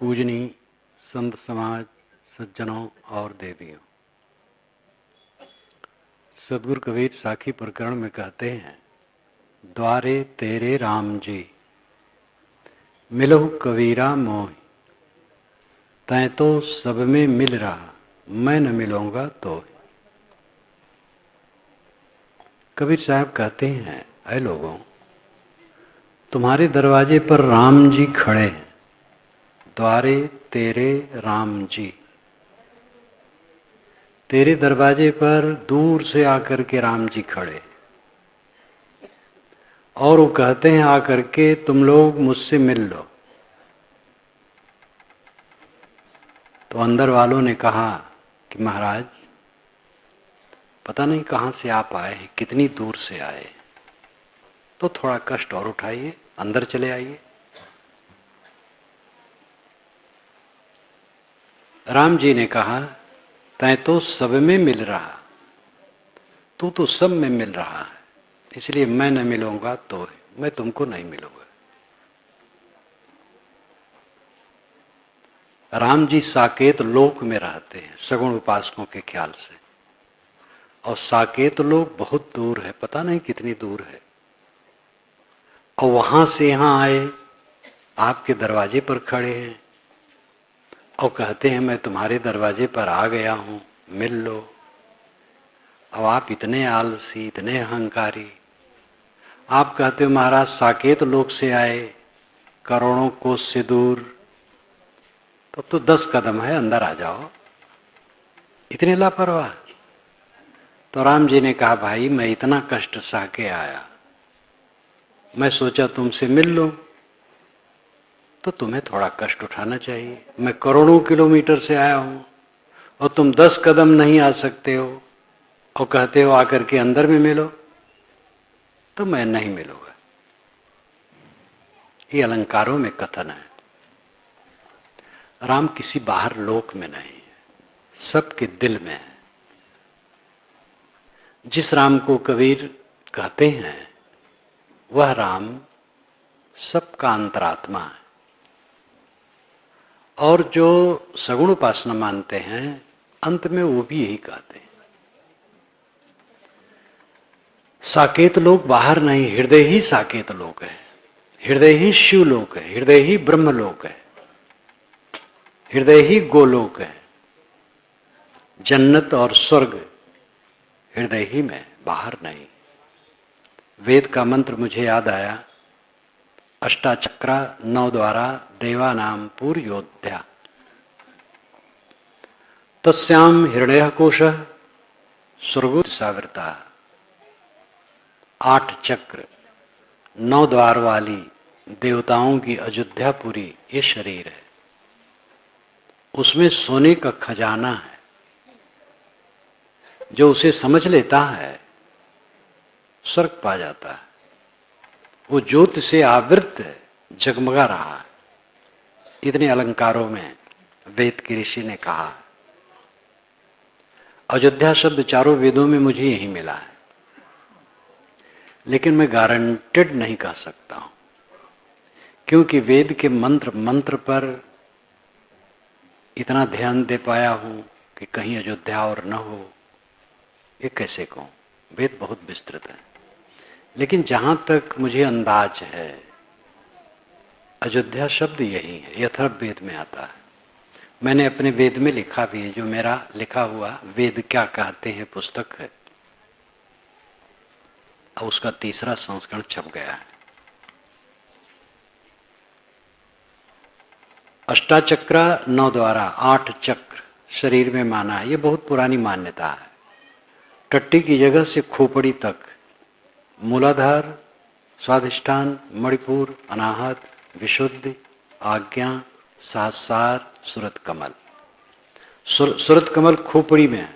पूजनीय संत समाज, सज्जनों और देवियों, सदगुरु कबीर साखी प्रकरण में कहते हैं, द्वारे तेरे राम जी मिलहु कबीरा मोहि, तैं तो सब में मिल रहा, मैं न मिलूंगा तो। कबीर साहब कहते हैं, ऐ लोगों, तुम्हारे दरवाजे पर राम जी खड़े हैं। द्वारे तेरे राम जी, तेरे दरवाजे पर दूर से आकर के राम जी खड़े, और वो कहते हैं आकर के तुम लोग मुझसे मिल लो। तो अंदर वालों ने कहा कि महाराज, पता नहीं कहां से आप आए हैं, कितनी दूर से आए, तो थोड़ा कष्ट और उठाइए, अंदर चले आइए। राम जी ने कहा, तैं तो सब में मिल रहा, तू तो सब में मिल रहा है, इसलिए मैं न मिलूंगा तो मैं तुमको नहीं मिलूंगा। राम जी साकेत लोक में रहते हैं सगुण उपासकों के ख्याल से, और साकेत लोक बहुत दूर है, पता नहीं कितनी दूर है, और वहां से यहां आए, आपके दरवाजे पर खड़े हैं और कहते हैं मैं तुम्हारे दरवाजे पर आ गया हूं, मिल लो। अब आप इतने आलसी, इतने अहंकारी, आप कहते हो महाराज साकेत लोक से आए, करोड़ों कोस से दूर, तब तो 10 कदम है, अंदर आ जाओ, इतने लापरवाह। तो राम जी ने कहा, भाई मैं इतना कष्ट सह के आया, मैं सोचा तुमसे मिल लूं, तो तुम्हें थोड़ा कष्ट उठाना चाहिए। मैं करोड़ों किलोमीटर से आया हूं और तुम 10 कदम नहीं आ सकते हो और कहते हो आकर के अंदर में मिलो, तो मैं नहीं मिलूंगा। ये अलंकारों में कथन है। राम किसी बाहर लोक में नहीं है, सबके दिल में है। जिस राम को कबीर कहते हैं, वह राम सबका अंतरात्मा है। और जो सगुण उपासना मानते हैं, अंत में वो भी यही कहते हैं। साकेत लोक बाहर नहीं, हृदय ही साकेत लोक है, हृदय ही शिव लोक है, हृदय ही ब्रह्म लोक है, हृदय ही गोलोक है। जन्नत और स्वर्ग हृदय ही में, बाहर नहीं। वेद का मंत्र मुझे याद आया, अष्टाचक्रा 9 द्वारा देवानाम पूर्योध्या, तस्याम हिरण्यः कोशः स्वर्गो दिशावृता। 8 चक्र, 9 द्वार वाली देवताओं की अयोध्यापुरी ये शरीर है, उसमें सोने का खजाना है। जो उसे समझ लेता है स्वर्ग पा जाता है। वो ज्योति से आवृत जगमगा रहा है। इतने अलंकारों में वेद के ऋषि ने कहा। अयोध्या शब्द चारों वेदों में मुझे यही मिला है, लेकिन मैं गारंटेड नहीं कह सकता हूं, क्योंकि वेद के मंत्र पर इतना ध्यान दे पाया हूं कि कहीं अयोध्या और न हो, ये कैसे कहूं। वेद बहुत विस्तृत है, लेकिन जहां तक मुझे अंदाज है, अयोध्या शब्द यही है, यथर्व वेद में आता है। मैंने अपने वेद में लिखा भी है, जो मेरा लिखा हुआ वेद क्या कहते हैं पुस्तक है, अब उसका 3रा संस्करण छप गया है। अष्टाचक्रा 9 द्वारा 8 चक्र शरीर में माना है, ये बहुत पुरानी मान्यता है। टट्टी की जगह से खोपड़ी तक, मूलाधार, स्वाधिष्ठान, मणिपुर, अनाहत, विशुद्धि, आज्ञा, सहस्रार, सूरत कमल। सूरत कमल खोपड़ी में है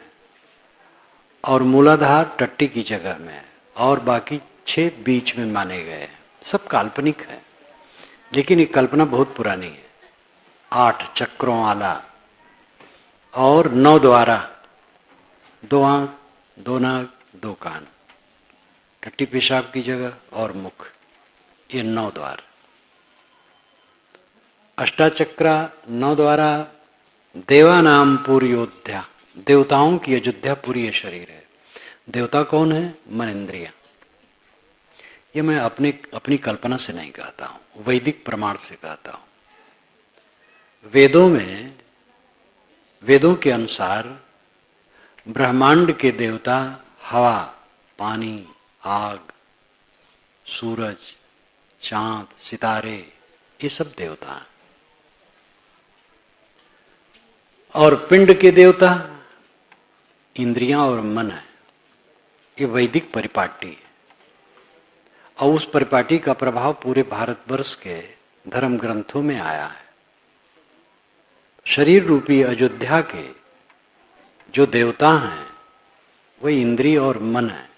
और मूलाधार टट्टी की जगह में है, और बाकी 6 बीच में माने गए हैं। सब काल्पनिक है, लेकिन ये कल्पना बहुत पुरानी है। 8 चक्रों वाला और 9 द्वारा, 2 आंख, 2 नाक, 2 कान, टट्टी पेशाब की जगह और मुख, ये 9 द्वार। अष्टाचक्रा 9 द्वारा देवानाम पूर्योध्या, देवताओं की अयोध्या पूरी ये शरीर है। देवता कौन है? मन इंद्रिया। ये मैं अपनी कल्पना से नहीं कहता हूं, वैदिक प्रमाण से कहता हूं। वेदों के अनुसार ब्रह्मांड के देवता हवा, पानी, आग, सूरज, चांद, सितारे, ये सब देवता हैं। और पिंड के देवता इंद्रियां और मन है। ये वैदिक परिपाटी है और उस परिपाटी का प्रभाव पूरे भारतवर्ष के धर्म ग्रंथों में आया है। शरीर रूपी अयोध्या के जो देवता हैं वही इंद्रिय और मन है।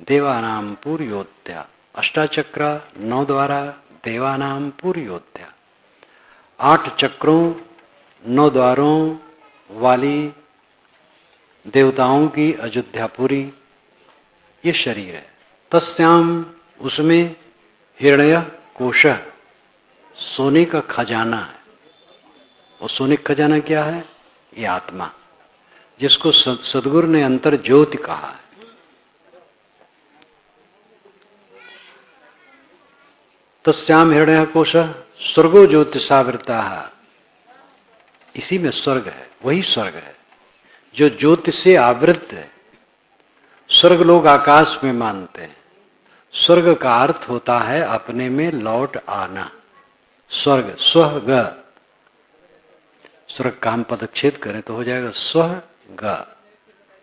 देवानाम पूर्योध्या, अष्टाचक्रा 9 द्वारा देवानाम पूर्योध्या, 8 चक्रों 9 द्वारों वाली देवताओं की अयोध्यापुरी ये शरीर है। तस्याम, उसमें हिरण्य कोश, सोने का खजाना है। और सोने का खजाना क्या है? ये आत्मा, जिसको सदगुरु ने अंतर ज्योति कहा है। तस्याम हिरण्य कोश स्वर्गो ज्योतिषावृता, इसी में स्वर्ग है, वही स्वर्ग है जो ज्योति से आवृत है। स्वर्ग लोग आकाश में मानते हैं। स्वर्ग का अर्थ होता है अपने में लौट आना। स्वर्ग, स्वर्ग, स्वर्ग का हम पदच्छेद करें तो हो जाएगा स्वर्ग।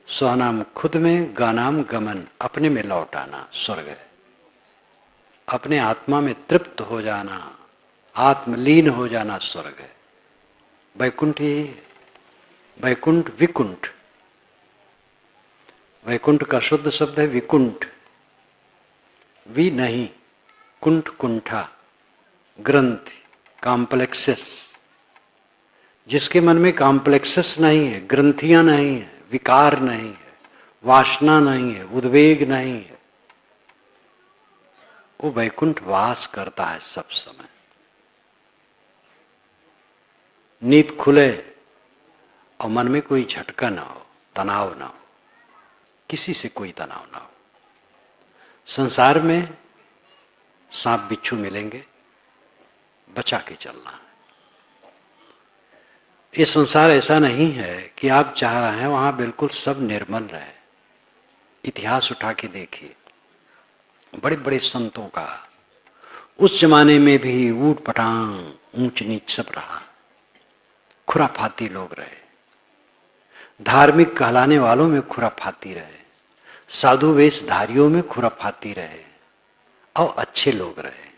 स्व नाम खुद में, गा नाम गमन, अपने में लौट आना स्वर्ग है। अपने आत्मा में तृप्त हो जाना, आत्मलीन हो जाना स्वर्ग है। वैकुंठ यही है। वैकुंठ, विकुंठ। वैकुंठ का शुद्ध शब्द है विकुंठ। वि नहीं, कुंठ, कुंठा, ग्रंथि, कॉम्प्लेक्सेस। जिसके मन में कॉम्प्लेक्सेस नहीं है, ग्रंथियां नहीं है, विकार नहीं है, वासना नहीं है, उद्वेग नहीं है, वो वैकुंठ वास करता है सब समय। नींद खुले और मन में कोई झटका ना हो, तनाव ना हो, किसी से कोई तनाव ना हो। संसार में सांप बिच्छू मिलेंगे, बचा के चलना है। ये संसार ऐसा नहीं है कि आप चाह रहे हैं वहां बिल्कुल सब निर्मल रहे। इतिहास उठा के देखिए, बड़े बड़े संतों का उस जमाने में भी ऊट पटांग, ऊंच नीच सब रहा। खुराफाती लोग रहे, धार्मिक कहलाने वालों में खुराफाती रहे, साधु वेशधारियों में खुराफाती रहे, और अच्छे लोग रहे,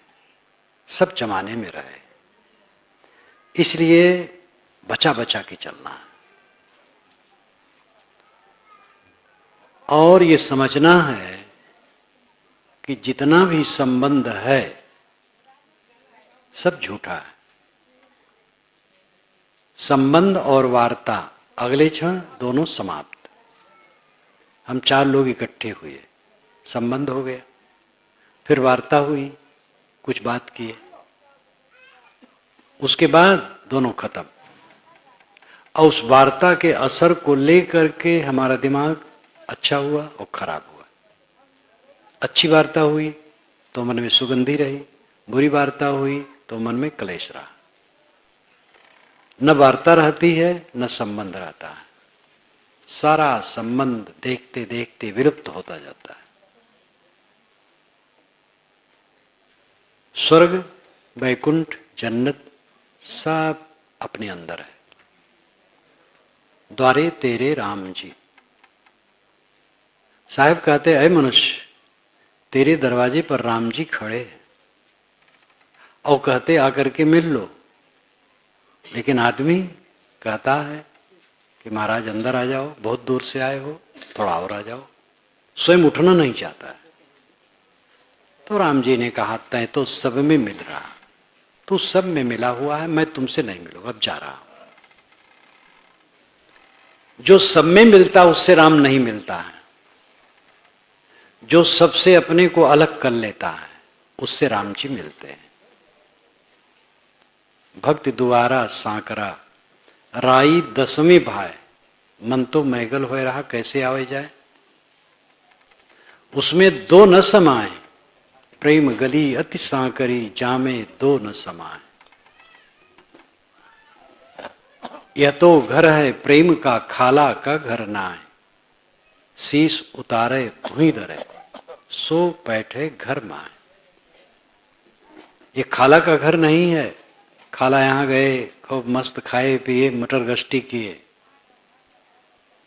सब जमाने में रहे। इसलिए बचा बचा के चलना है। और ये समझना है कि जितना भी संबंध है सब झूठा है। संबंध और वार्ता अगले क्षण दोनों समाप्त। हम 4 लोग इकट्ठे हुए, संबंध हो गया, फिर वार्ता हुई, कुछ बात किए, उसके बाद दोनों खत्म। और उस वार्ता के असर को लेकर के हमारा दिमाग अच्छा हुआ और खराब हुआ। अच्छी वार्ता हुई तो मन में सुगंधी रही, बुरी वार्ता हुई तो मन में क्लेश रहा। न वार्ता रहती है न संबंध रहता है। सारा संबंध देखते देखते विलुप्त होता जाता है। स्वर्ग, वैकुंठ, जन्नत सब अपने अंदर है। द्वारे तेरे राम जी। साहब कहते, अय मनुष्य, तेरे दरवाजे पर राम जी खड़े हैं और कहते आकर के मिल लो। लेकिन आदमी कहता है कि महाराज अंदर आ जाओ, बहुत दूर से आए हो, थोड़ा और आ जाओ। स्वयं उठना नहीं चाहता है। तो राम जी ने कहा, तय तो सब में मिल रहा, तू सब में मिला हुआ है, मैं तुमसे नहीं मिलूंगा, अब जा रहा हूं। जो सब में मिलता उससे राम नहीं मिलता है। जो सबसे अपने को अलग कर लेता है उससे राम जी मिलते हैं। भक्ति दुआरा सांकरा, राई दसवीं भाई, मन तो मैगल हो रहा कैसे आवे जाए। उसमें दो न समाए, प्रेम गली अति सांकरी, जामे दो न समाए। यह तो घर है प्रेम का, खाला का घर ना है। शीश उतारे भूई दरे, सो बैठे घर माए। ये खाला का घर नहीं है, खाला यहां गए खूब मस्त खाए पिए मटर गश्ती किए।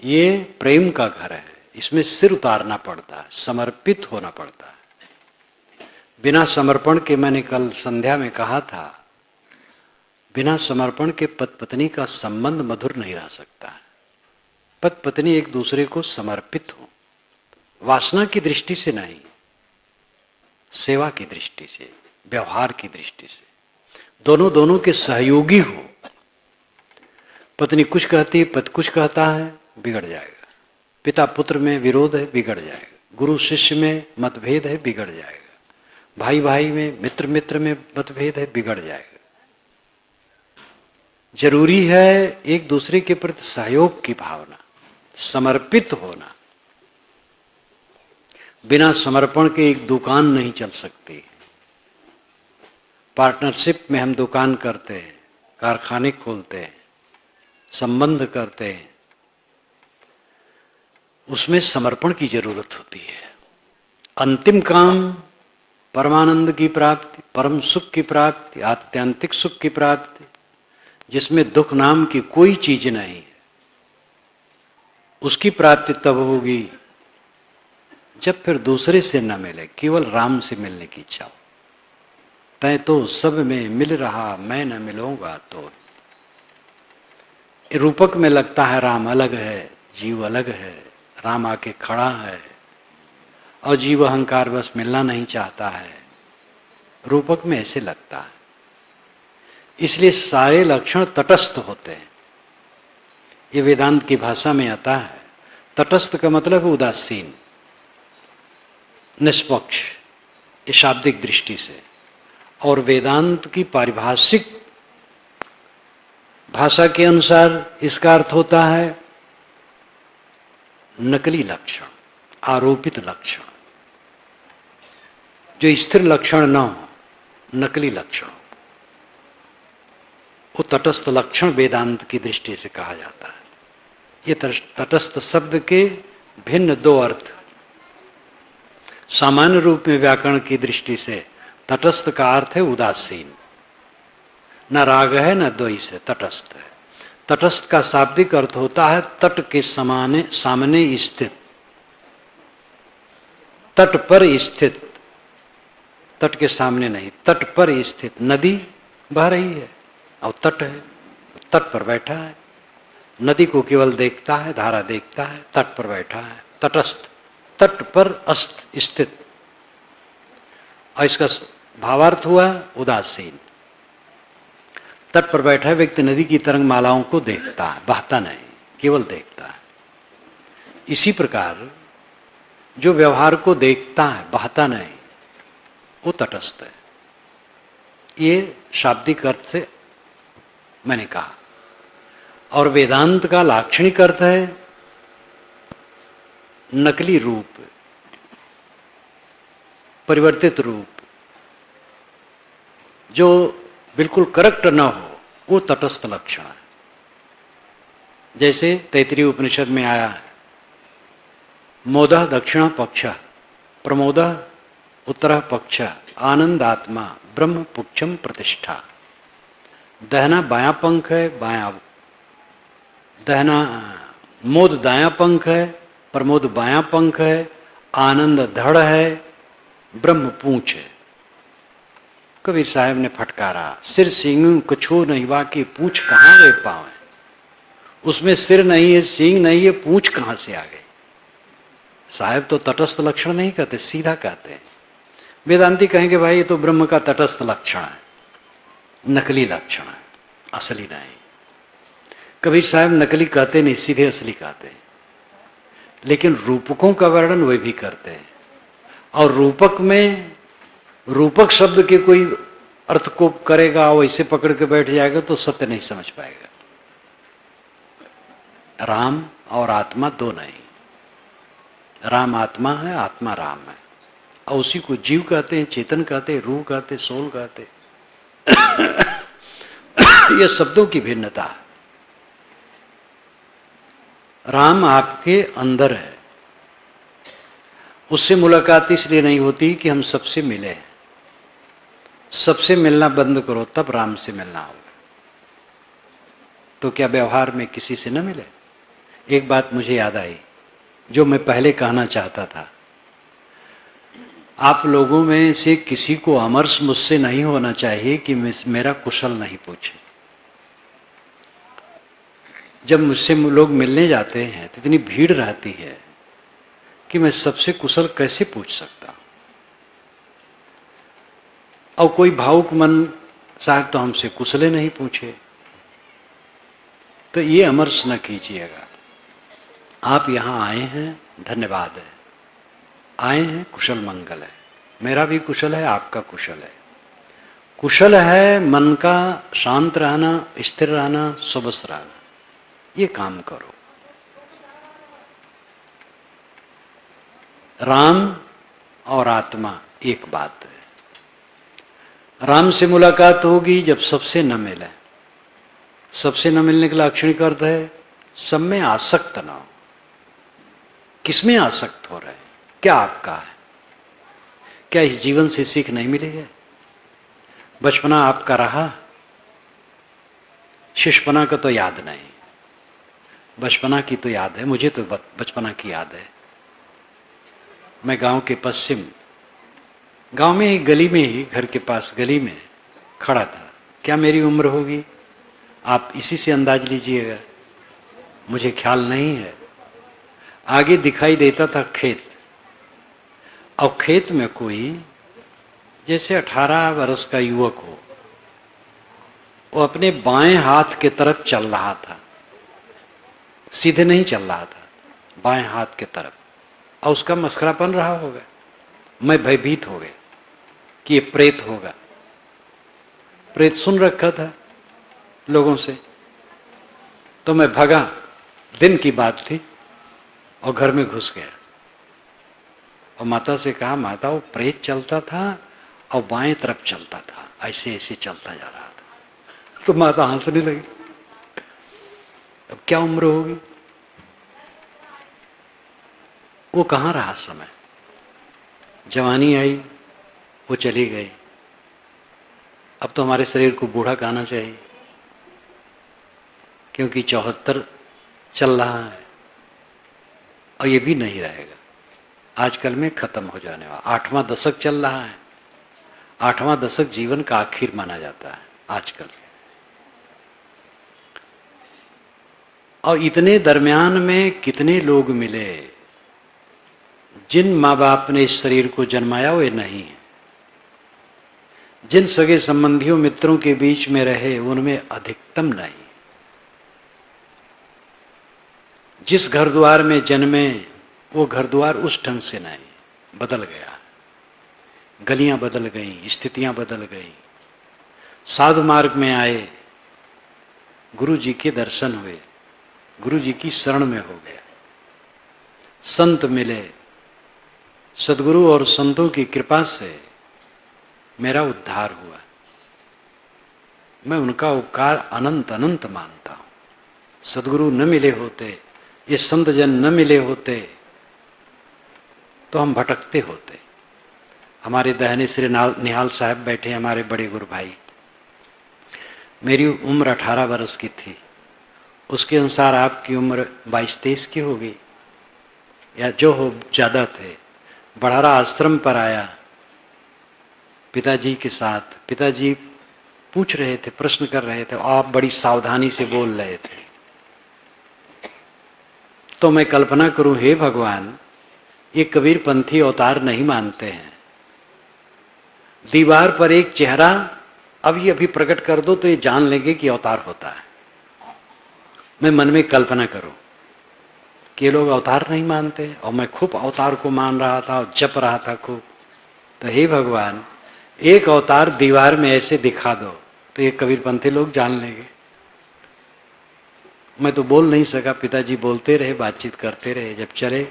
ये प्रेम का घर है, इसमें सिर उतारना पड़ता है, समर्पित होना पड़ता है। बिना समर्पण के, मैंने कल संध्या में कहा था, बिना समर्पण के पति पत्नी का संबंध मधुर नहीं रह सकता है। पति पत्नी एक दूसरे को समर्पित हो, वासना की दृष्टि से नहीं, सेवा की दृष्टि से, व्यवहार की दृष्टि से, दोनों के सहयोगी हो। पत्नी कुछ कहती है, पति कुछ कहता है, बिगड़ जाएगा। पिता पुत्र में विरोध है, बिगड़ जाएगा। गुरु शिष्य में मतभेद है, बिगड़ जाएगा। भाई भाई में, मित्र मित्र में मतभेद है, बिगड़ जाएगा। जरूरी है एक दूसरे के प्रति सहयोग की भावना, समर्पित होना। बिना समर्पण के एक दुकान नहीं चल सकती। पार्टनरशिप में हम दुकान करते हैं, कारखाने खोलते हैं, संबंध करते हैं, उसमें समर्पण की जरूरत होती है। अंतिम काम परमानंद की प्राप्ति, परम सुख की प्राप्ति, आत्यंतिक सुख की प्राप्ति, जिसमें दुख नाम की कोई चीज नहीं है, उसकी प्राप्ति तब होगी जब फिर दूसरे से न मिले, केवल राम से मिलने की इच्छा हो। तय तो सब में मिल रहा, मैं न मिलूंगा तो। रूपक में लगता है राम अलग है, जीव अलग है, राम आके खड़ा है और जीव अहंकार बस मिलना नहीं चाहता है। रूपक में ऐसे लगता है, इसलिए सारे लक्षण तटस्थ होते हैं। ये वेदांत की भाषा में आता है। तटस्थ का मतलब उदासीन, निष्पक्ष, ये शाब्दिक दृष्टि से। और वेदांत की पारिभाषिक भाषा के अनुसार इसका अर्थ होता है नकली लक्षण, आरोपित लक्षण, जो स्थिर लक्षण न हो, नकली लक्षण। वो तटस्थ लक्षण वेदांत की दृष्टि से कहा जाता है। ये तटस्थ शब्द के भिन्न दो अर्थ। सामान्य रूप में व्याकरण की दृष्टि से तटस्थ का अर्थ है उदासीन, न राग है न द्वेष है, तटस्थ है। तटस्थ का शाब्दिक अर्थ होता है तट के सामने स्थित, तट पर स्थित, तट के सामने नहीं, तट पर स्थित। नदी बह रही है और तट है, तट पर बैठा है। नदी को केवल देखता है, धारा देखता है, तट पर बैठा है, तटस्थ, तट पर अस्त स्थित। और इसका भावार्थ हुआ उदासीन। तट पर बैठा व्यक्ति नदी की तरंग मालाओं को देखता है, बहता नहीं, केवल देखता है। इसी प्रकार जो व्यवहार को देखता है, बहता नहीं, वो तटस्थ है। ये शाब्दिक अर्थ से मैंने कहा। और वेदांत का लाक्षणिक अर्थ है नकली रूप, परिवर्तित रूप, जो बिल्कुल करेक्ट ना हो, वो तटस्थ लक्षण है। जैसे तैत्तिरीय उपनिषद में आया है, मोदः दक्षिण पक्ष, प्रमोदः उत्तर पक्ष, आनंदात्मा ब्रह्म पुच्छम प्रतिष्ठा। दहना बायां पंख है, दहना मोद दायां पंख है, प्रमोद बायां पंख है, आनंद धड़ है, ब्रह्म पूंछ है। कबीर साहब ने फटकारा, सिर सींग कछो नहीं वाकी, पूंछ कहाँ गए पावे। उसमें सिर नहीं है, सींग नहीं है, पूंछ कहाँ से आ गई। साहब तो तटस्थ लक्षण नहीं कहते, सीधा कहते हैं। वेदांती कहेंगे भाई ये तो ब्रह्म का तटस्थ लक्षण है, नकली लक्षण है, असली नहीं। कबीर साहब नकली कहते नहीं, सीधे असली कहते हैं। लेकिन रूपकों का वर्णन वे भी करते हैं। और रूपक में रूपक शब्द के कोई अर्थ को करेगा, वैसे पकड़ के बैठ जाएगा तो सत्य नहीं समझ पाएगा। राम और आत्मा दो नहीं, राम आत्मा है, आत्मा राम है, और उसी को जीव कहते हैं, चेतन कहते हैं, रूह कहते हैं, सोल कहते हैं। यह शब्दों की भिन्नता है। राम आपके अंदर है, उससे मुलाकात इसलिए नहीं होती कि हम सबसे मिले। सबसे मिलना बंद करो तब राम से मिलना होगा। तो क्या व्यवहार में किसी से न मिले? एक बात मुझे याद आई जो मैं पहले कहना चाहता था। आप लोगों में से किसी को अमर्ष मुझसे नहीं होना चाहिए कि मेरा कुशल नहीं पूछे। जब मुझसे लोग मिलने जाते हैं तो इतनी भीड़ रहती है कि मैं सबसे कुशल कैसे पूछ सकता हूं। और कोई भावुक मन साहब तो हमसे कुशले नहीं पूछे, तो ये अमर्ष न कीजिएगा। आप यहां आए हैं, धन्यवाद है, आए हैं, कुशल मंगल है। मेरा भी कुशल है, आपका कुशल है। कुशल है मन का शांत रहना, स्थिर रहना, सुबस रहना। ये काम करो। राम और आत्मा एक बात है। राम से मुलाकात होगी जब सबसे न मिले। सबसे न मिलने का लाक्षणिक अर्थ है सब में आसक्त ना हो। किसमें आसक्त हो रहे हैं? क्या आपका है? क्या इस जीवन से सीख नहीं मिली है? बचपना आपका रहा, शिशुपना का तो याद नहीं, बचपना की तो याद है। मुझे तो बचपना की याद है। मैं गांव के पश्चिम, गांव में ही गली में ही, घर के पास गली में खड़ा था। क्या मेरी उम्र होगी आप इसी से अंदाज लीजिएगा, मुझे ख्याल नहीं है। आगे दिखाई देता था खेत, और खेत में कोई जैसे 18 वर्ष का युवक हो, वो अपने बाएं हाथ के तरफ चल रहा था। सीधे नहीं चल रहा था, बाएं हाथ के तरफ, और उसका मस्करापन रहा होगा। मैं भयभीत हो गया कि ये प्रेत होगा। प्रेत सुन रखा था लोगों से, तो मैं भगा। दिन की बात थी, और घर में घुस गया और माता से कहा, माता वो प्रेत चलता था और बाएं तरफ चलता था, ऐसे ऐसे चलता जा रहा था। तो माता हंसने लगी। अब क्या उम्र होगी? वो कहाँ रहा समय? जवानी आई, वो चली गई। अब तो हमारे शरीर को बूढ़ा कहना चाहिए, क्योंकि 74 चल रहा है, और ये भी नहीं रहेगा। आजकल में खत्म हो जाने वाला 8वां दशक चल रहा है। 8वां दशक जीवन का आखिर माना जाता है आजकल। और इतने दरमियान में कितने लोग मिले जिन माँ बाप ने इस शरीर को जन्माया वे नहीं है। जिन सगे संबंधियों मित्रों के बीच में रहे उनमें अधिकतम नहीं। जिस घर द्वार में जन्मे वो घर द्वार उस ढंग से नहीं, बदल गया। गलियां बदल गईं, स्थितियां बदल गईं। साधु मार्ग में आए, गुरु जी के दर्शन हुए, गुरु जी की शरण में हो गया। संत मिले, सदगुरु और संतों की कृपा से मेरा उद्धार हुआ। मैं उनका उपकार अनंत अनंत मानता हूं। सदगुरु न मिले होते, ये संत जन न मिले होते तो हम भटकते होते। हमारे दहने श्री निहाल साहब बैठे, हमारे बड़े गुरु भाई। मेरी उम्र 18 वर्ष की थी, उसके अनुसार आपकी उम्र 22-23 की होगी, या जो हो ज़्यादा थे। बढ़ारा आश्रम पर आया पिताजी के साथ। पिताजी पूछ रहे थे, प्रश्न कर रहे थे, आप बड़ी सावधानी से बोल रहे थे। तो मैं कल्पना करूं, हे भगवान, ये कबीर पंथी अवतार नहीं मानते हैं। दीवार पर एक चेहरा अभी प्रकट कर दो तो ये जान लेंगे कि अवतार होता है। मैं मन में कल्पना करूं कि ये लोग अवतार नहीं मानते, और मैं खूब अवतार को मान रहा था और जप रहा था खूब। तो हे भगवान, एक अवतार दीवार में ऐसे दिखा दो तो ये कबीरपंथी लोग जान लेंगे। मैं तो बोल नहीं सका, पिताजी बोलते रहे, बातचीत करते रहे। जब चले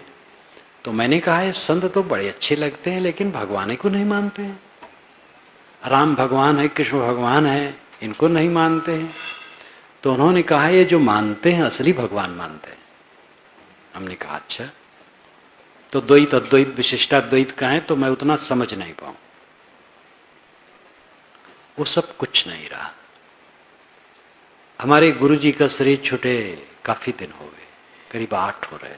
तो मैंने कहा ये संत तो बड़े अच्छे लगते हैं लेकिन भगवान को नहीं मानते हैं। राम भगवान है, कृष्ण भगवान है, इनको नहीं मानते हैं। तो उन्होंने कहा ये जो मानते हैं असली भगवान मानते हैं। हमने कहा अच्छा, तो द्वैत अद्वैत विशिष्टाद्वैत का है तो मैं उतना समझ नहीं पाऊं। वो सब कुछ नहीं रहा। हमारे गुरुजी का शरीर छूटे काफी दिन हो गए, करीब 8 हो रहे।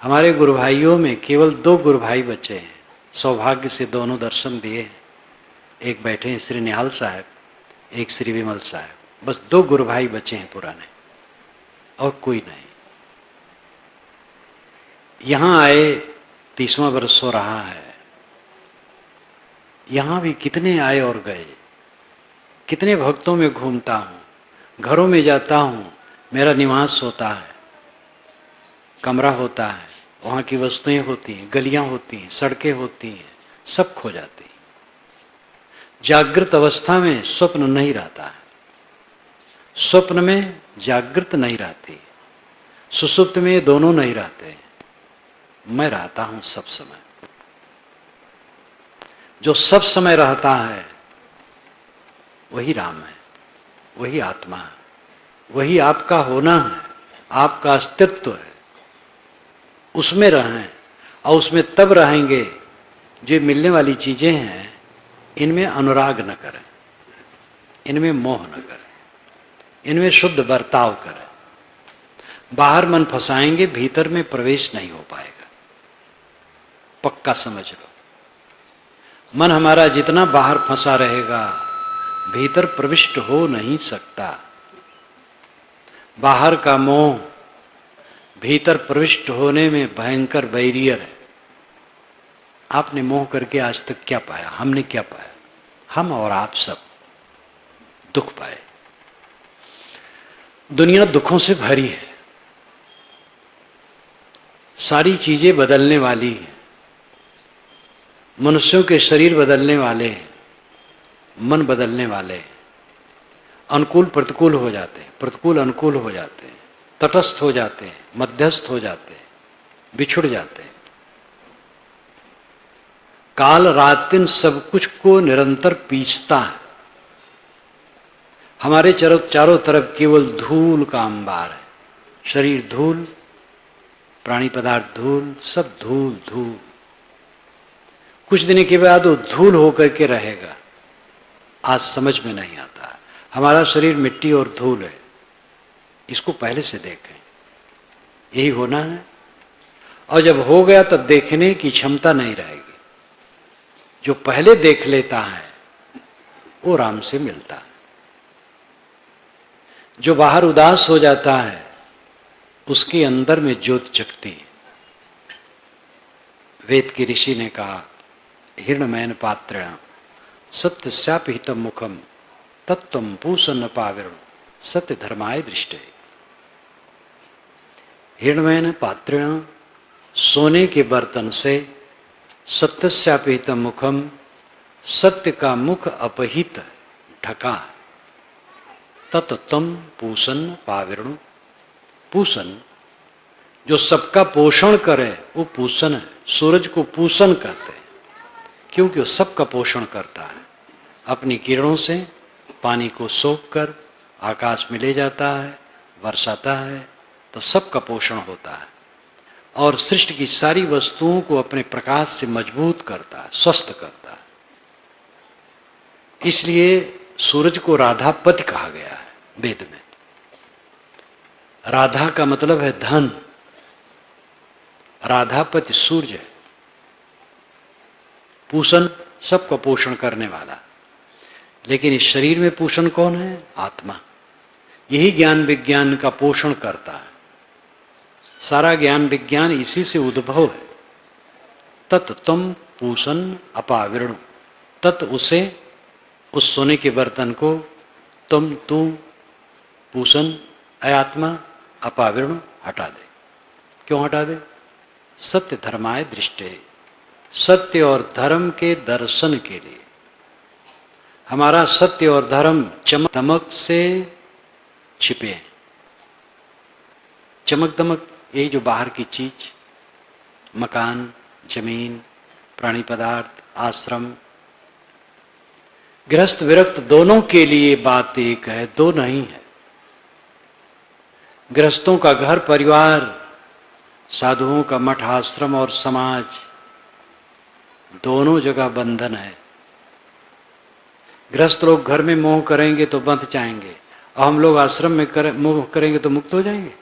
हमारे गुरु भाइयों में केवल 2 गुरु भाई बचे हैं। सौभाग्य से दोनों दर्शन दिए। एक बैठे हैं श्री निहाल साहब, एक श्री विमल साहब। बस 2 गुरु भाई बचे हैं पुराने, और कोई नहीं। यहां आए 30वां वर्ष हो रहा है। यहां भी कितने आए और गए, कितने भक्तों में घूमता हूं, घरों में जाता हूं, मेरा निवास होता है, कमरा होता है, वहां की वस्तुएं होती हैं, गलियां होती हैं, सड़कें होती हैं, सब खो जाती हैं। जागृत अवस्था में स्वप्न नहीं रहता है, स्वप्न में जागृत नहीं रहती, सुसुप्त में दोनों नहीं रहते। मैं रहता हूं सब समय। जो सब समय रहता है वही राम है, वही आत्मा है, वही आपका होना है, आपका अस्तित्व है। उसमें रहें, और उसमें तब रहेंगे जो मिलने वाली चीजें हैं इनमें अनुराग न करें, इनमें मोह न करें, इनमें शुद्ध बर्ताव करें। बाहर मन फंसाएंगे, भीतर में प्रवेश नहीं हो पाएगा। पक्का समझ लो, मन हमारा जितना बाहर फंसा रहेगा भीतर प्रविष्ट हो नहीं सकता। बाहर का मोह भीतर प्रविष्ट होने में भयंकर बैरियर है। आपने मोह करके आज तक क्या पाया? हमने क्या पाया? हम और आप सब दुख पाए। दुनिया दुखों से भरी है, सारी चीजें बदलने वाली हैं। मनुष्यों के शरीर बदलने वाले हैं, मन बदलने वाले हैं, अनुकूल प्रतिकूल हो जाते हैं, प्रतिकूल अनुकूल हो जाते हैं, तटस्थ हो जाते हैं, मध्यस्थ हो जाते हैं, बिछुड़ जाते हैं। काल रात दिन सब कुछ को निरंतर पीसता है। हमारे चारों तरफ केवल धूल का अंबार है। शरीर धूल, प्राणी पदार्थ धूल, सब धूल धूल। कुछ दिन के बाद वो धूल होकर के रहेगा। आज समझ में नहीं आता। हमारा शरीर मिट्टी और धूल है, इसको पहले से देखें, यही होना है। और जब हो गया तब देखने की क्षमता नहीं रहेगी। जो पहले देख लेता है वो राम से मिलता है। जो बाहर उदास हो जाता है उसके अंदर में ज्योत जगती है। वेद के ऋषि ने कहा, हिरणमयन पात्रेण सत्यस्यापिहितं मुखम तत्त्वं पूषन्न पाविरण सत्य धर्माय दृष्टे। हिरणमयन पात्रेण, सोने के बर्तन से, सत्यस्यापिहितं मुखम, सत्य का मुख अपहित ढका, तत्त्वं पूषन्न पाविरण। पूषण, जो सबका पोषण करे वो पूषण है। सूरज को पूषण कहते हैं क्योंकि वो सबका पोषण करता है। अपनी किरणों से पानी को सोख कर आकाश में ले जाता है, बरसाता है, तो सबका पोषण होता है। और सृष्टि की सारी वस्तुओं को अपने प्रकाश से मजबूत करता है, स्वस्थ करता है। इसलिए सूरज को राधापति कहा गया है वेद में। राधा का मतलब है धन, राधापति सूर्य है। पूषण, सबका पोषण करने वाला। लेकिन इस शरीर में पोषण कौन है? आत्मा। यही ज्ञान विज्ञान का पोषण करता है। सारा ज्ञान विज्ञान इसी से उद्भव है। तत्त्वं पूषण अपाविरण, तत् उसे, उस सोने के बर्तन को, तुम तू, पूषण आत्मा, अपाविरण हटा दे। क्यों हटा दे? सत्य धर्माय दृष्टे, सत्य और धर्म के दर्शन के लिए। हमारा सत्य और धर्म चमक दमक से छिपे हैं। चमक दमक यही जो बाहर की चीज, मकान, जमीन, प्राणी पदार्थ, आश्रम। गृहस्थ विरक्त दोनों के लिए बात एक है, दो नहीं है। गृहस्थों का घर परिवार, साधुओं का मठ आश्रम और समाज, दोनों जगह बंधन है। गृहस्थ लोग घर में मोह करेंगे तो बंध जाएंगे, और हम लोग आश्रम में मोह करेंगे तो मुक्त हो जाएंगे।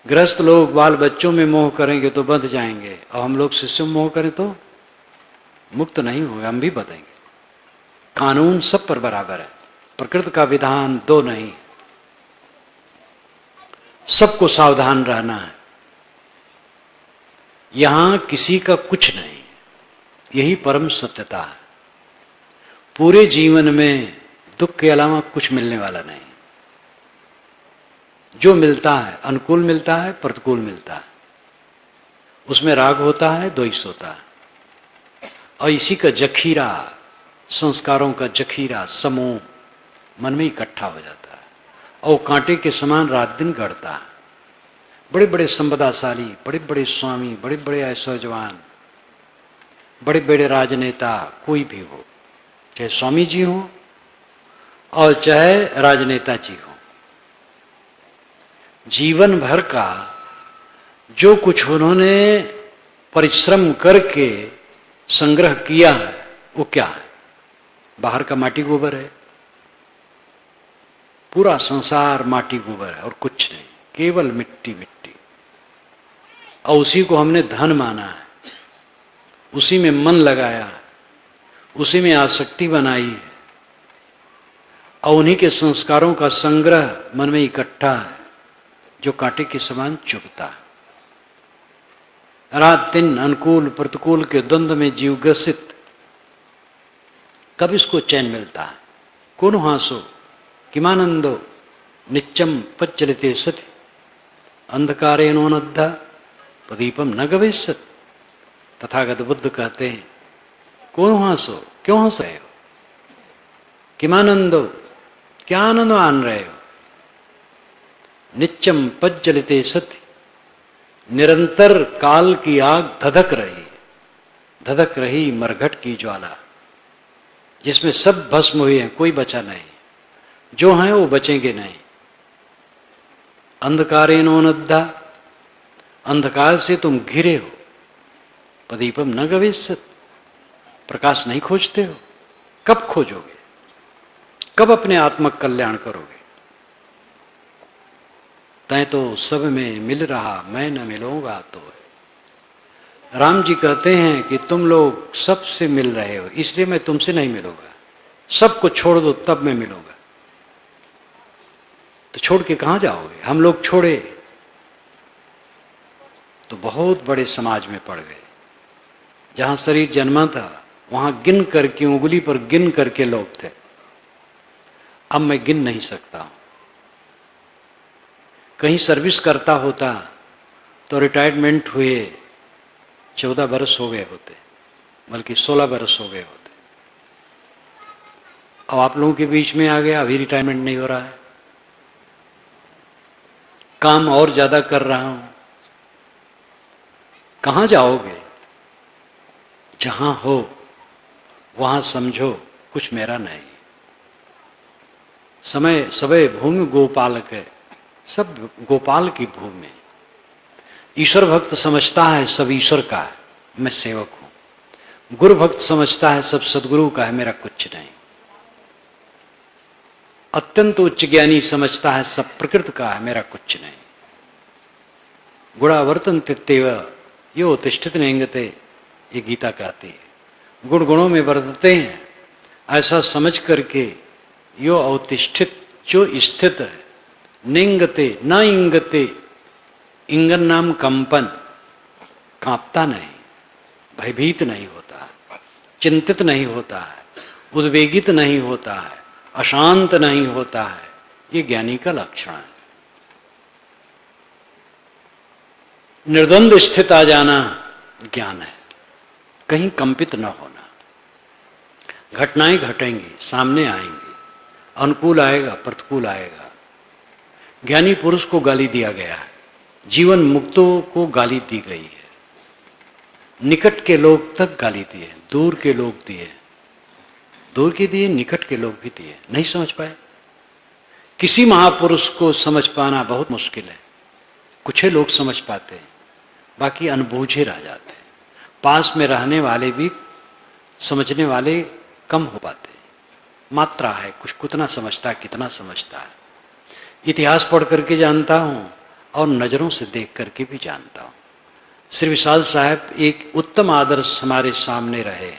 गृहस्थ लोग बाल बच्चों में मोह करेंगे तो बंध जाएंगे, और हम लोग शिष्यों में मोह करें तो मुक्त नहीं होंगे, हम भी बंधेंगे। कानून सब पर बराबर है, प्रकृति का विधान दो नहीं। सबको सावधान रहना है। यहां किसी का कुछ नहीं, यही परम सत्यता है। पूरे जीवन में दुख के अलावा कुछ मिलने वाला नहीं। जो मिलता है अनुकूल मिलता है, प्रतिकूल मिलता है। उसमें राग होता है, द्वेष होता है, और इसी का जखीरा, संस्कारों का जखीरा समूह मन में इकट्ठा हो जाता है, और कांटे के समान रात दिन गढ़ता है। बड़े बड़े संपदाशाली, बड़े बड़े स्वामी, बड़े बड़े ऐश्वर्यवान, बड़े बड़े राजनेता, कोई भी हो, चाहे स्वामी जी हो और चाहे राजनेता जी हो, जीवन भर का जो कुछ उन्होंने परिश्रम करके संग्रह किया है वो क्या है? बाहर का माटी गोबर है। पूरा संसार माटी गोबर है और कुछ नहीं, केवल मिट्टी मिट्टी। और उसी को हमने धन माना है, उसी में मन लगाया है, उसी में आसक्ति बनाई है, और उन्हीं के संस्कारों का संग्रह मन में इकट्ठा है जो कांटे के समान चुभता है। रात दिन अनुकूल प्रतिकूल के द्वंद्व में जीव ग्रसित। कब इसको चैन मिलता है? कौन हासो किमानंदो नित्यम पच्चलिते सति अंधकारेणोनद्धा प्रदीपम न गवेशत। तथागत बुद्ध कहते हैं, कौन हासो, क्यों हंस रहे हो? किमानंदो, क्या आनंद मान रहे हो? नित्यम पज्जलिते सति, निरंतर काल की आग धधक रही मरघट की ज्वाला, जिसमें सब भस्म हुए हैं, कोई बचा नहीं। जो हैं वो बचेंगे नहीं। अंधकारेणोनद्धा, अंधकार से तुम घिरे हो। प्रदीपम न गवेशत, प्रकाश नहीं खोजते हो। कब खोजोगे? कब अपने आत्मक कल्याण करोगे? तय तो सब में मिल रहा, मैं न मिलूंगा तो है। राम जी कहते हैं कि तुम लोग सबसे मिल रहे हो, इसलिए मैं तुमसे नहीं मिलूंगा। सबको छोड़ दो तब मैं मिलूंगा। तो छोड़ के कहां जाओगे? हम लोग छोड़े तो बहुत बड़े समाज में पड़ गए। जहां शरीर जन्मा था वहां गिन करके, उंगली पर गिन करके लोग थे। अब मैं गिन नहीं सकता हूं। कहीं सर्विस करता होता तो रिटायरमेंट हुए 14 बरस हो गए होते, बल्कि 16 बरस हो गए होते। अब आप लोगों के बीच में आ गया, अभी रिटायरमेंट नहीं हो रहा है। काम और ज्यादा कर रहा हूं। कहां जाओगे? जहां हो वहां समझो कुछ मेरा नहीं। समय सबे भूमि गोपालक है, सब गोपाल की भूमि। ईश्वर भक्त समझता है सब ईश्वर का है, मैं सेवक हूं। गुरु भक्त समझता है सब सदगुरु का है, मेरा कुछ नहीं। अत्यंत उच्च ज्ञानी समझता है सब प्रकृति का है, मेरा कुछ नहीं। गुणावर्तन तित्तेव यो तिष्ठित नेंगते, ये गीता कहती है। गुण गुणों में वर्तते हैं, ऐसा समझ करके यो अवतिष्ठित, जो स्थित है। निंगते न इंगते, इंगन नाम कंपन, कांपता नहीं, भयभीत नहीं होता है, चिंतित नहीं होता है, उद्वेगित नहीं होता है, अशांत नहीं होता है। ये ज्ञानी का लक्षण है। निर्द्वंद स्थित आ जाना ज्ञान है, कहीं कंपित न होना। घटनाएं घटेंगी, सामने आएंगी, अनुकूल आएगा, प्रतिकूल आएगा। ज्ञानी पुरुष को गाली दिया गया है, जीवन मुक्तों को गाली दी गई है, निकट के लोग तक गाली दिए, दूर के लोग दिए, दूर के दिए, निकट के लोग भी दिए, नहीं समझ पाए। किसी महापुरुष को समझ पाना बहुत मुश्किल है, कुछ ही लोग समझ पाते हैं, बाकी अनबूझे रह जाते हैं। पास में रहने वाले भी समझने वाले कम हो पाते हैं। मात्रा है, कुछ कितना समझता है, कितना समझता है। इतिहास पढ़ करके जानता हूँ और नज़रों से देख करके भी जानता हूँ। श्री विशाल साहब एक उत्तम आदर्श हमारे सामने रहे,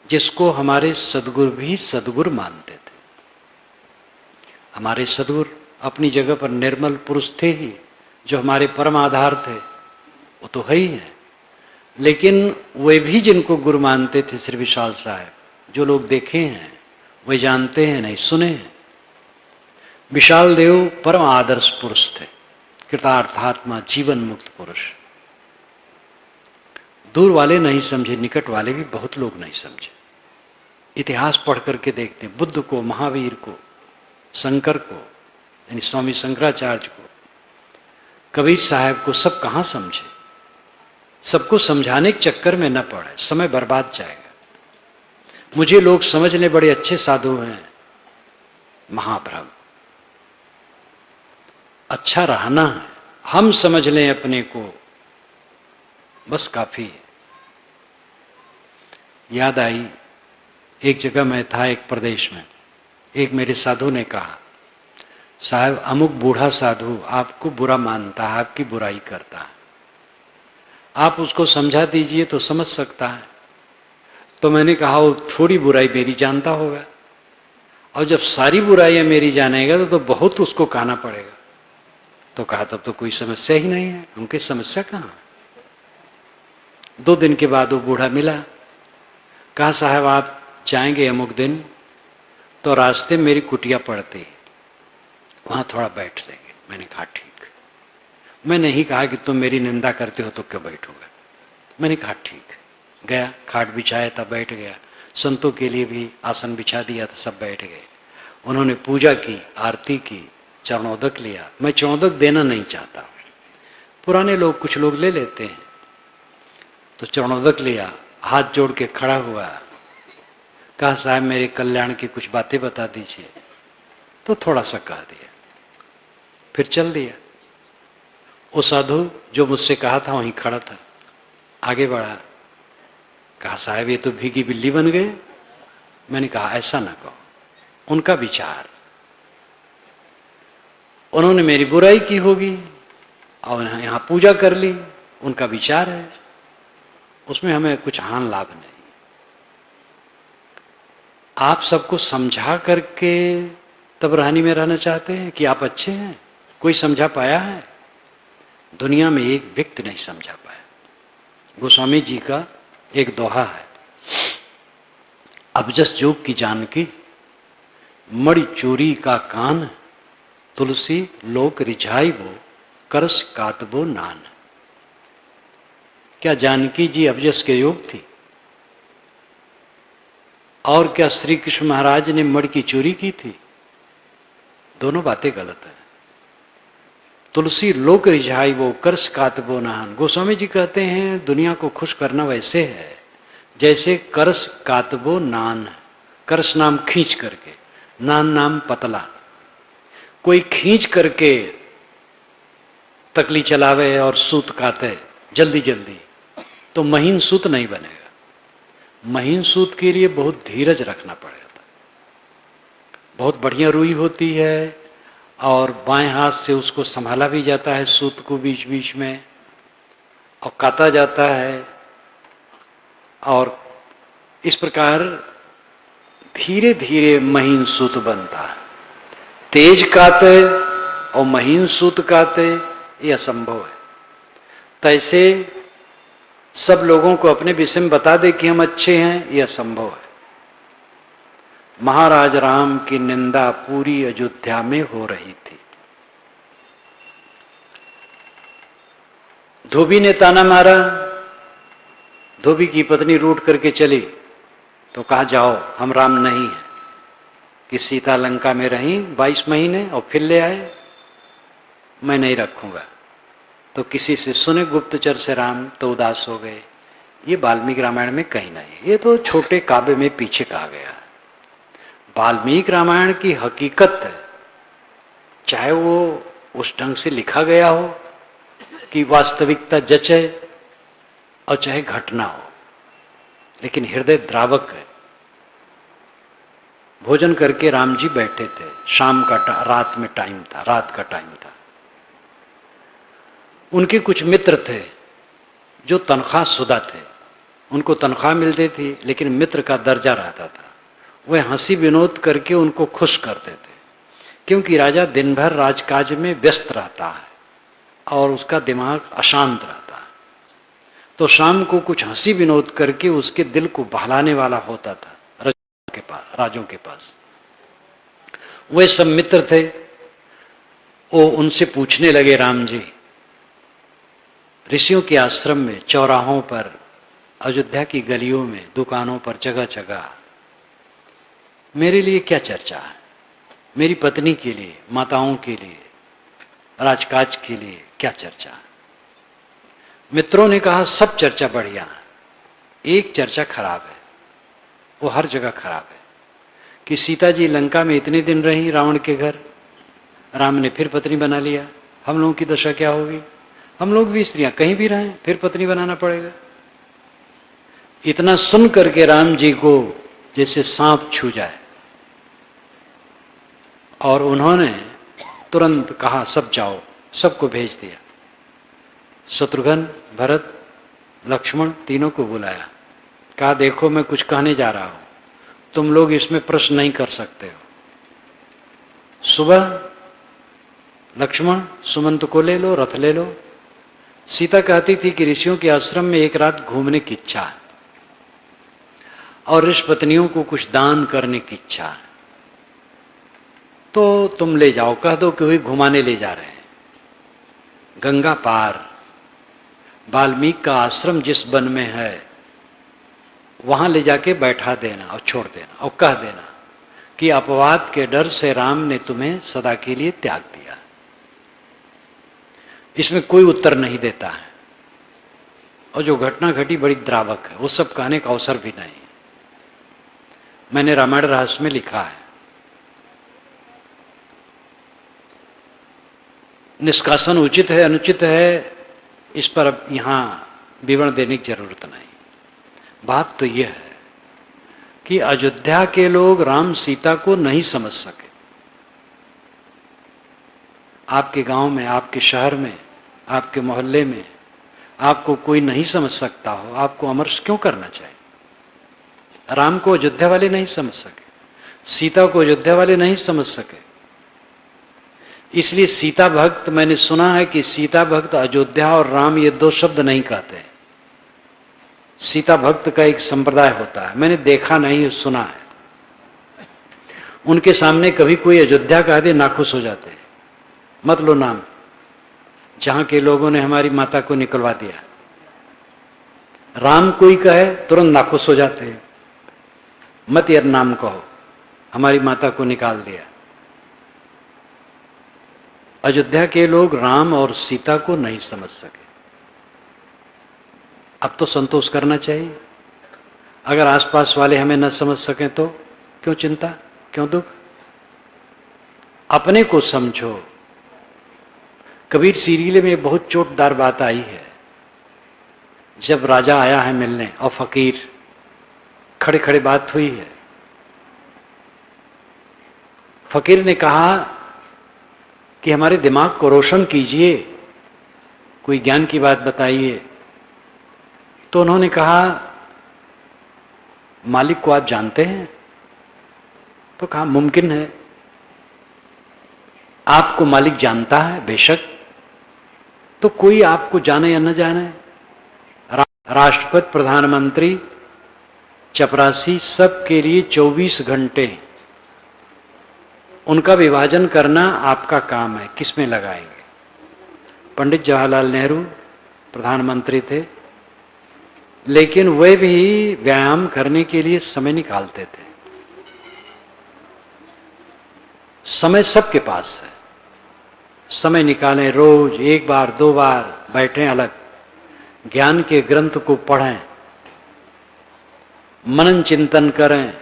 जिसको हमारे सदगुरु भी सदगुरु मानते थे। हमारे सदगुरु अपनी जगह पर निर्मल पुरुष थे ही, जो हमारे परम आधार थे, वो तो है ही है। लेकिन वे भी जिनको गुरु मानते थे श्री विशाल साहब, जो लोग देखे हैं वे जानते हैं, नहीं सुने हैं। विशाल देव परम आदर्श पुरुष थे, कृतार्थात्मा जीवन मुक्त पुरुष। दूर वाले नहीं समझे, निकट वाले भी बहुत लोग नहीं समझे। इतिहास पढ़ करके देखते, बुद्ध को, महावीर को, शंकर को, यानी स्वामी शंकराचार्य को, कबीर साहब को, सब कहाँ समझे। सबको समझाने के चक्कर में न पड़े, समय बर्बाद जाएगा। मुझे लोग समझने बड़े अच्छे साधु हैं, महाभ्रम। अच्छा रहना है, हम समझ लें अपने को, बस काफी है। याद आई, एक जगह मैं था, एक प्रदेश में, एक मेरे साधु ने कहा, साहब अमुक बूढ़ा साधु आपको बुरा मानता है, आपकी बुराई करता है, आप उसको समझा दीजिए तो समझ सकता है। तो मैंने कहा, वो थोड़ी बुराई मेरी जानता होगा, और जब सारी बुराइयां मेरी जानेगा तो बहुत उसको कहना पड़ेगा। तो कहा, तब तो कोई समस्या ही नहीं है, उनकी समस्या कहाँ। 2 दिन के बाद वो बूढ़ा मिला, कहा, साहब आप जाएंगे अमुक दिन, तो रास्ते में मेरी कुटिया पड़ती, वहां थोड़ा बैठ लेंगे। मैंने कहा ठीक। मैं नहीं कहा कि तुम मेरी निंदा करते हो तो क्यों बैठूंगा, मैंने कहा ठीक। गया, खाट बिछाया था, बैठ गया। संतों के लिए भी आसन बिछा दिया था, सब बैठ गए। उन्होंने पूजा की, आरती की, चरणोदक लिया। मैं चरणोदक देना नहीं चाहता, पुराने लोग कुछ लोग ले लेते हैं। तो चरणोदक लिया, हाथ जोड़ के खड़ा हुआ, कहा, साहब मेरे कल्याण की कुछ बातें बता दीजिए। तो थोड़ा सा कह दिया, फिर चल दिया। वो साधु जो मुझसे कहा था वहीं खड़ा था, आगे बढ़ा, कहा, साहब ये तो भीगी बिल्ली बन गए। मैंने कहा, ऐसा ना कहो, उनका विचार, उन्होंने मेरी बुराई की होगी और यहां पूजा कर ली, उनका विचार है, उसमें हमें कुछ हानि लाभ नहीं। आप सबको समझा करके तब रानी में रहना चाहते हैं कि आप अच्छे हैं। कोई समझा पाया है? दुनिया में एक व्यक्ति नहीं समझा पाया। गोस्वामी जी का एक दोहा है, अबजस जोग की जानकी, मणि चोरी का कान, तुलसी लोक रिझाई वो, करस कातबो नान। क्या जानकी जी अबजस के योग थी? और क्या श्री कृष्ण महाराज ने मणि की चोरी की थी? दोनों बातें गलत है। तुलसी लोक रिझाई वो, करस कातबो नान। गोस्वामी जी कहते हैं दुनिया को खुश करना वैसे है जैसे करस कातबो नान। करस नाम खींच करके, नान नाम पतला। कोई खींच करके तकली चलावे और सूत काते जल्दी जल्दी, तो महीन सूत नहीं बनेगा। महीन सूत के लिए बहुत धीरज रखना पड़ेगा। बहुत बढ़िया रुई होती है और बाएं हाथ से उसको संभाला भी जाता है, सूत को बीच बीच में, और काता जाता है। और इस प्रकार धीरे धीरे महीन सूत बनता है। तेज काते और महीन सूत काते, ये असंभव है। तैसे सब लोगों को अपने विषय में बता दे कि हम अच्छे हैं, ये असंभव है। महाराज राम की निंदा पूरी अयोध्या में हो रही थी। धोबी ने ताना मारा, धोबी की पत्नी रूठ करके चली तो कहा जाओ, हम राम नहीं है कि सीता लंका में रही 22 महीने और फिर ले आए, मैं नहीं रखूंगा। तो किसी से सुने गुप्तचर से राम तो उदास हो गए। ये वाल्मीकि रामायण में कहीं नहीं, ये तो छोटे काव्य में पीछे कहा गया है। वाल्मीकि रामायण की हकीकत है, चाहे वो उस ढंग से लिखा गया हो कि वास्तविकता जचे और चाहे घटना हो, लेकिन हृदय द्रावक है। भोजन करके राम जी बैठे थे, शाम का रात में टाइम था, रात का टाइम था। उनके कुछ मित्र थे जो तनख्वाह शुदा थे, उनको तनख्वाह मिलती थी लेकिन मित्र का दर्जा रहता था। वह हंसी विनोद करके उनको खुश करते थे, क्योंकि राजा दिन भर राजकाज में व्यस्त रहता है और उसका दिमाग अशांत रहता है। तो शाम को कुछ हंसी विनोद करके उसके दिल को बहलाने वाला होता था राजों के पास। वे सब मित्र थे, वो उनसे पूछने लगे, राम जी, ऋषियों के आश्रम में, चौराहों पर, अयोध्या की गलियों में, दुकानों पर, जगह जगह मेरे लिए क्या चर्चा है? मेरी पत्नी के लिए, माताओं के लिए, राजकाज के लिए क्या चर्चा है? मित्रों ने कहा, सब चर्चा बढ़िया है, एक चर्चा खराब है, वो हर जगह खराब है, कि सीता जी लंका में इतने दिन रही रावण के घर, राम ने फिर पत्नी बना लिया, हम लोगों की दशा क्या होगी? हम लोग भी स्त्रियां कहीं भी रहें फिर पत्नी बनाना पड़ेगा। इतना सुन करके राम जी को जैसे सांप छू जाए, और उन्होंने तुरंत कहा, सब जाओ, सबको भेज दिया। शत्रुघ्न, भरत, लक्ष्मण तीनों को बुलाया, कहा, देखो मैं कुछ कहने जा रहा हूं, तुम लोग इसमें प्रश्न नहीं कर सकते हो। सुबह लक्ष्मण सुमंत को ले लो, रथ ले लो। सीता कहती थी कि ऋषियों के आश्रम में एक रात घूमने की इच्छा है और ऋषि पत्नियों को कुछ दान करने की इच्छा है, तो तुम ले जाओ, कह दो कि वही घुमाने ले जा रहे हैं। गंगा पार वाल्मीकि का आश्रम जिस वन में है वहां ले जाके बैठा देना और छोड़ देना, और कह देना कि अपवाद के डर से राम ने तुम्हें सदा के लिए त्याग दिया। इसमें कोई उत्तर नहीं देता है, और जो घटना घटी बड़ी द्रावक है, वो सब कहने का अवसर भी नहीं। मैंने रामायण रहस्य में लिखा है, निष्कासन उचित है अनुचित है इस पर अब यहां विवरण देने की जरूरत नहीं। बात तो यह है कि अयोध्या के लोग राम सीता को नहीं समझ सके। आपके गांव में, आपके शहर में, आपके मोहल्ले में आपको कोई नहीं समझ सकता हो, आपको अमर्ष क्यों करना चाहिए? राम को अयोध्या वाले नहीं समझ सके, सीता को अयोध्या वाले नहीं समझ सके, इसलिए सीता भक्त, मैंने सुना है कि सीता भक्त अयोध्या और राम ये दो शब्द नहीं कहते। सीता भक्त का एक संप्रदाय होता है, मैंने देखा नहीं, सुना है। उनके सामने कभी कोई अयोध्या कह दे नाखुश हो जाते हैं, मत लो नाम, जहां के लोगों ने हमारी माता को निकलवा दिया। राम कोई कहे तुरंत नाखुश हो जाते हैं, मत यार नाम कहो, हमारी माता को निकाल दिया। अयोध्या के लोग राम और सीता को नहीं समझ सके। अब तो संतोष करना चाहिए। अगर आसपास वाले हमें न समझ सकें तो क्यों चिंता, क्यों दुख? अपने को समझो। कबीर सीरीले में बहुत चोटदार बात आई है। जब राजा आया है मिलने और फकीर, खड़े खड़े बात हुई है। फकीर ने कहा कि हमारे दिमाग को रोशन कीजिए, कोई ज्ञान की बात बताइए। तो उन्होंने कहा, मालिक को आप जानते हैं? तो कहा, मुमकिन है। आपको मालिक जानता है? बेशक। तो कोई आपको जाने या न जाने, राष्ट्रपति, प्रधानमंत्री, चपरासी, सबके लिए 24 घंटे उनका विभाजन करना आपका काम है, किसमें लगाएंगे? पंडित जवाहरलाल नेहरू प्रधानमंत्री थे, लेकिन वे भी व्यायाम करने के लिए समय निकालते थे। समय सबके पास है, समय निकालें, रोज 1 बार 2 बार बैठें, अलग ज्ञान के ग्रंथ को पढ़ें, मनन चिंतन करें,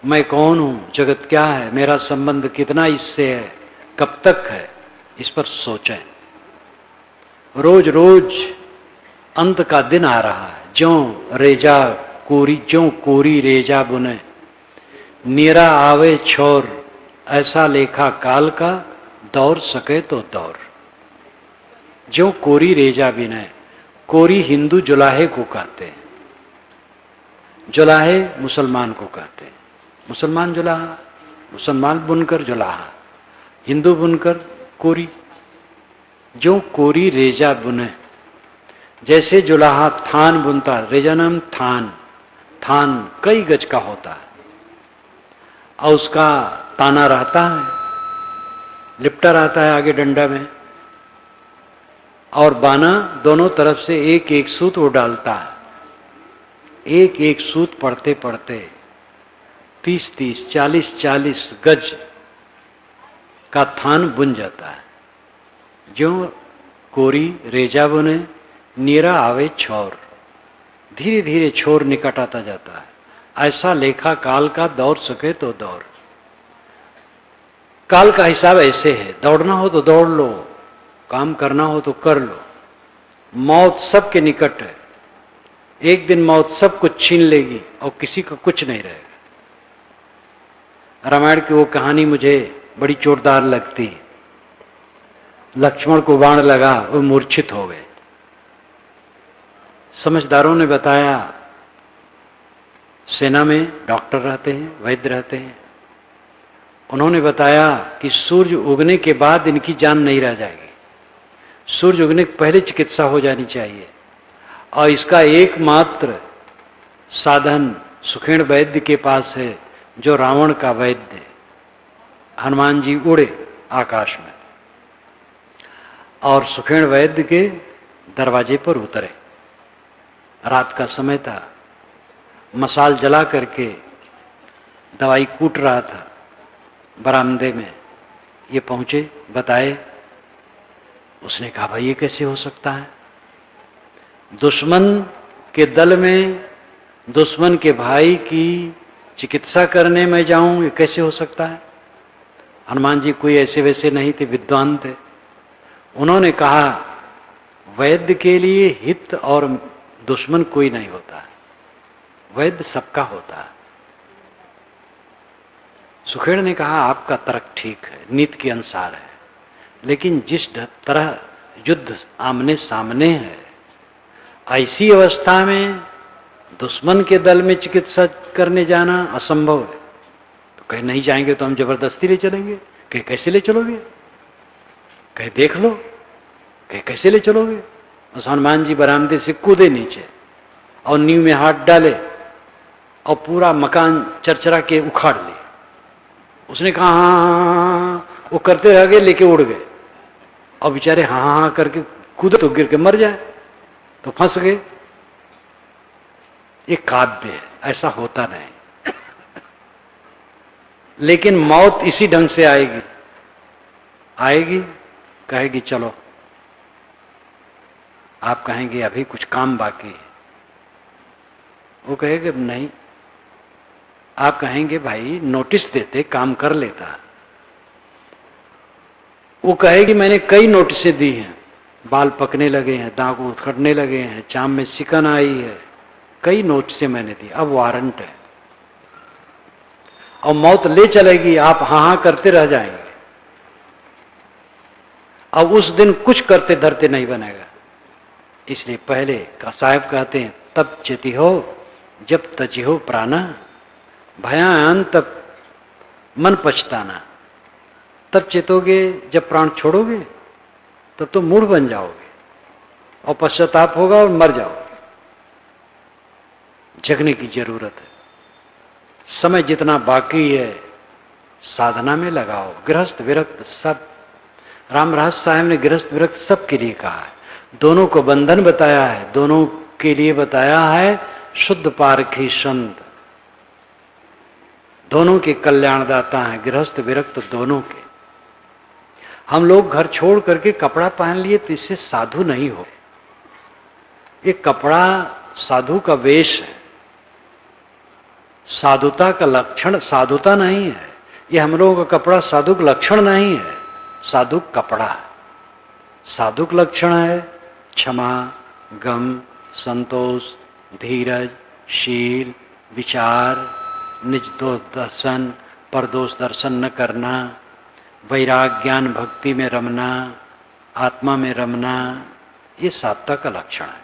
मैं कौन हूं, जगत क्या है, मेरा संबंध कितना इससे है, कब तक है, इस पर सोचें। रोज रोज अंत का दिन आ रहा है, ज्यों कोरी रेजा बुने, नीरा आवे छोर, ऐसा लेखा काल का, दौड़ सके तो दौड़। ज्यों कोरी रेजा बिने, कोरी हिंदू जुलाहे को कहते हैं, जुलाहे मुसलमान को कहते हैं। मुसलमान जुलाहा, मुसलमान बुनकर जुलाहा, हिंदू बुनकर कोरी। जो कोरी रेजा बुने, जैसे जुलाहा थान बुनता, रेजा नाम थान, थान कई गज का होता है और उसका ताना रहता है, लिपटा रहता है आगे डंडा में, और बाना दोनों तरफ से एक एक सूत वो डालता है। एक एक सूत पढ़ते पढ़ते 30-30, 40-40 गज का थान बुन जाता है। जो कोरी रेजा बुने, नीरा आवे छोर, धीरे धीरे छोर निकट आता जाता है। ऐसा लेखा काल का, दौड़ सके तो दौड़। काल का हिसाब ऐसे है, दौड़ना हो तो दौड़ लो, काम करना हो तो कर लो। मौत सबके निकट है, एक दिन मौत सब कुछ छीन लेगी और किसी का कुछ नहीं रहेगा। रामायण की वो कहानी मुझे बड़ी जोरदार लगती है। लक्ष्मण को बाण लगा, वो मूर्छित हो गए। समझदारों ने बताया, सेना में डॉक्टर रहते हैं, वैद्य रहते हैं, उन्होंने बताया कि सूर्य उगने के बाद इनकी जान नहीं रह जाएगी, सूर्य उगने के पहले चिकित्सा हो जानी चाहिए। और इसका एकमात्र साधन सुखेण वैद्य के पास है, जो रावण का वैद्य। हनुमान जी उड़े आकाश में और सुखेण वैद्य के दरवाजे पर उतरे। रात का समय था, मसाल जला करके दवाई कूट रहा था बरामदे में। ये पहुंचे, बताए। उसने कहा, भाई ये कैसे हो सकता है, दुश्मन के दल में दुश्मन के भाई की चिकित्सा करने में जाऊं, ये कैसे हो सकता है। हनुमान जी कोई ऐसे वैसे नहीं थे, विद्वान थे। उन्होंने कहा, वैद्य के लिए हित और दुश्मन कोई नहीं होता है, वैद्य सबका होता है। सुखेड़ ने कहा, आपका तर्क ठीक है, नीति के अनुसार है, लेकिन जिस तरह युद्ध आमने सामने है, ऐसी अवस्था में दुश्मन के दल में चिकित्सा करने जाना असंभव है। तो कहीं नहीं जाएंगे तो हम जबरदस्ती ले चलेंगे। कहीं कैसे ले चलोगे, कहीं देख लो, कहीं कैसे ले चलोगे। उस हनुमान जी बरामदे से कूदे नीचे और नींव में हाथ डाले और पूरा मकान चरचरा के उखाड़ लिए। उसने कहा हाँ, वो करते रह गए, लेके उड़ गए। और बेचारे हाँ हाँ करके कूदे तो गिर के मर जाए, तो फंस गए। ये काव्य है, ऐसा होता नहीं। लेकिन मौत इसी ढंग से आएगी, आएगी, कहेगी चलो। आप कहेंगे अभी कुछ काम बाकी है, वो कहेगा नहीं। आप कहेंगे भाई नोटिस देते, काम कर लेता। वो कहेगी मैंने कई नोटिसें दी हैं, बाल पकने लगे हैं, दांत उखड़ने लगे हैं, चाम में सिकन आई है, कई नोटिसें मैंने दी, अब वारंट है। और मौत ले चलेगी, आप हाँ हाँ करते रह जाएंगे। अब उस दिन कुछ करते धरते नहीं बनेगा। इसलिए पहले का साहब कहते हैं, तब चेती हो जब तजी हो प्राणा, भयान तब मन पछताना। तब चेतोगे जब प्राण छोड़ोगे, तब तो मूढ़ बन जाओगे और पश्चाताप होगा और मर जाओगे। जगने की जरूरत है। समय जितना बाकी है साधना में लगाओ। गृहस्थ विरक्त सब, राम रहस्य साहब ने गृहस्थ विरक्त सबके लिए कहा है। दोनों को बंधन बताया है, दोनों के लिए बताया है शुद्ध पारखी संत, दोनों के कल्याणदाता हैं, गृहस्थ विरक्त दोनों के। हम लोग घर छोड़ करके कपड़ा पहन लिए तो इससे साधु नहीं हो। ये कपड़ा साधु का वेश है, साधुता का लक्षण साधुता नहीं है। ये हम लोगों का कपड़ा साधु का लक्षण नहीं है, साधु कपड़ा है। साधु का लक्षण है क्षमा, गम, संतोष, धीरज, शील, विचार, निज दोष दर्शन, परदोष दर्शन न करना, वैराग ज्ञान भक्ति में रमना, आत्मा में रमना, ये साधुता का लक्षण है।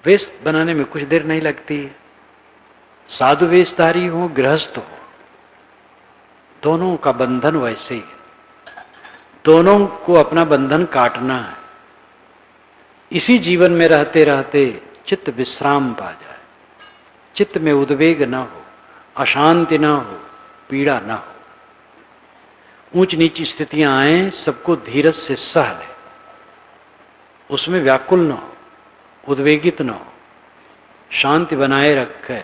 वेश बनाने में कुछ देर नहीं लगती है। साधु वेशधारी हो, गृहस्थ हो, दोनों का बंधन वैसे ही है। दोनों को अपना बंधन काटना है। इसी जीवन में रहते रहते चित्त विश्राम पा जाए, चित्त में उद्वेग न हो, अशांति न हो, पीड़ा न हो। ऊंच नीच स्थितियां आए, सबको धीरज से सह ले, उसमें व्याकुल न हो, उद्वेगित न हो, शांति बनाए रखे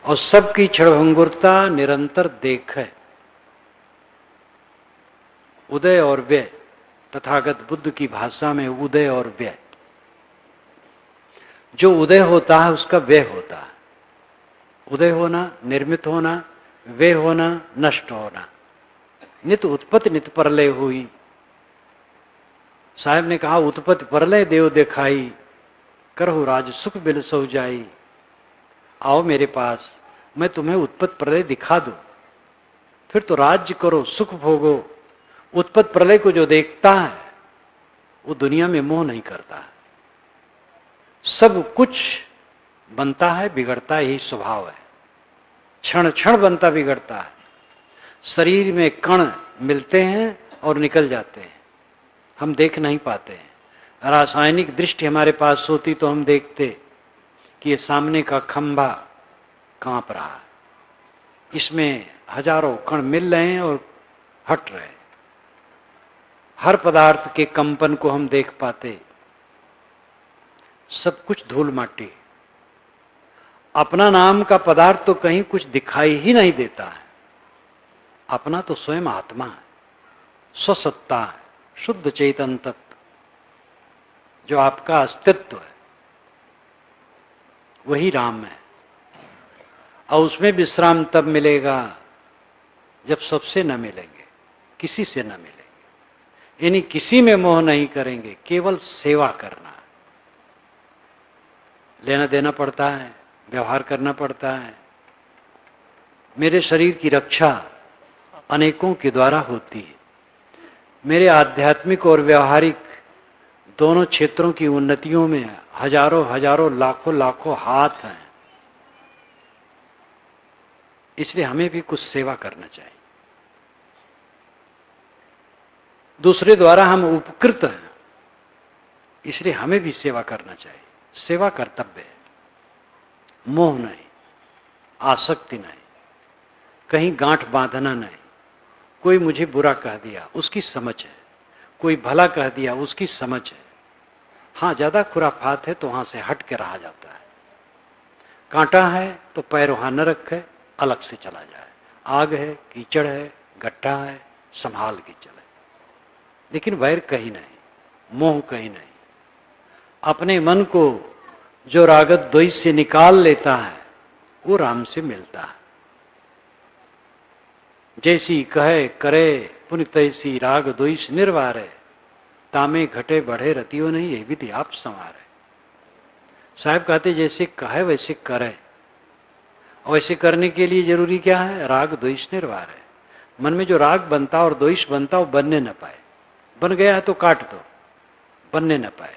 और सबकी क्षणभंगुरता निरंतर देखे। उदय और व्यय, तथागत बुद्ध की भाषा में उदय और व्यय। जो उदय होता है उसका व्यय होता है। उदय होना, निर्मित होना, व्यय होना, नष्ट होना। नित उत्पत्ति नित प्रलय हुई। साहब ने कहा उत्पत्ति प्रलय देव दिखाई, करहु राज सुख बिल सो जाई। आओ मेरे पास, मैं तुम्हें उत्पत्ति प्रलय दिखा दूं, फिर तो राज्य करो, सुख भोगो। उत्पत्ति प्रलय को जो देखता है वो दुनिया में मोह नहीं करता। सब कुछ बनता है, बिगड़ता है, यही स्वभाव है। क्षण क्षण बनता बिगड़ता है। शरीर में कण मिलते हैं और निकल जाते हैं, हम देख नहीं पाते हैं। रासायनिक दृष्टि हमारे पास होती तो हम देखते कि ये सामने का खंभा कांप रहा है, इसमें हजारों कण मिल रहे हैं और हट रहे हैं। हर पदार्थ के कंपन को हम देख पाते। सब कुछ धूल माटी। अपना नाम का पदार्थ तो कहीं कुछ दिखाई ही नहीं देता है। अपना तो स्वयं आत्मा है, स्वसत्ता है, शुद्ध चेतन तत्व जो आपका अस्तित्व है, वही राम है। और उसमें विश्राम तब मिलेगा जब सबसे न मिलेंगे, किसी से न मिलेंगे। यानी किसी में मोह नहीं करेंगे, केवल सेवा करना। लेना देना पड़ता है, व्यवहार करना पड़ता है। मेरे शरीर की रक्षा अनेकों के द्वारा होती है। मेरे आध्यात्मिक और व्यवहारिक दोनों क्षेत्रों की उन्नतियों में हजारों हजारों लाखों लाखों हाथ हैं। इसलिए हमें भी कुछ सेवा करना चाहिए। दूसरे द्वारा हम उपकृत हैं, इसलिए हमें भी सेवा करना चाहिए। सेवा कर्तव्य है, मोह नहीं, आसक्ति नहीं, कहीं गांठ बांधना नहीं। कोई मुझे बुरा कह दिया उसकी समझ है, कोई भला कह दिया उसकी समझ है। हाँ, ज्यादा खुराफात है तो वहां से हट के रहा जाता है। कांटा है तो पैर वहां न रखे, अलग से चला जाए। आग है, कीचड़ है, गड्ढा है, संभाल के चले। लेकिन वैर कहीं नहीं, मोह कहीं नहीं। अपने मन को जो रागत द्वेष से निकाल लेता है वो राम से मिलता है। जैसी कहे करे पुनि तैसी राग द्वेष निर्वारे, तामे घटे बढ़े रतियो नहीं, ये भी आप संवारे। साहब कहते जैसे कहे वैसे करे। और वैसे करने के लिए जरूरी क्या है? राग द्वेष निर्वारे। मन में जो राग बनता और द्वेष बनता वो बनने न पाए। बन गया है तो काट दो, बनने न पाए।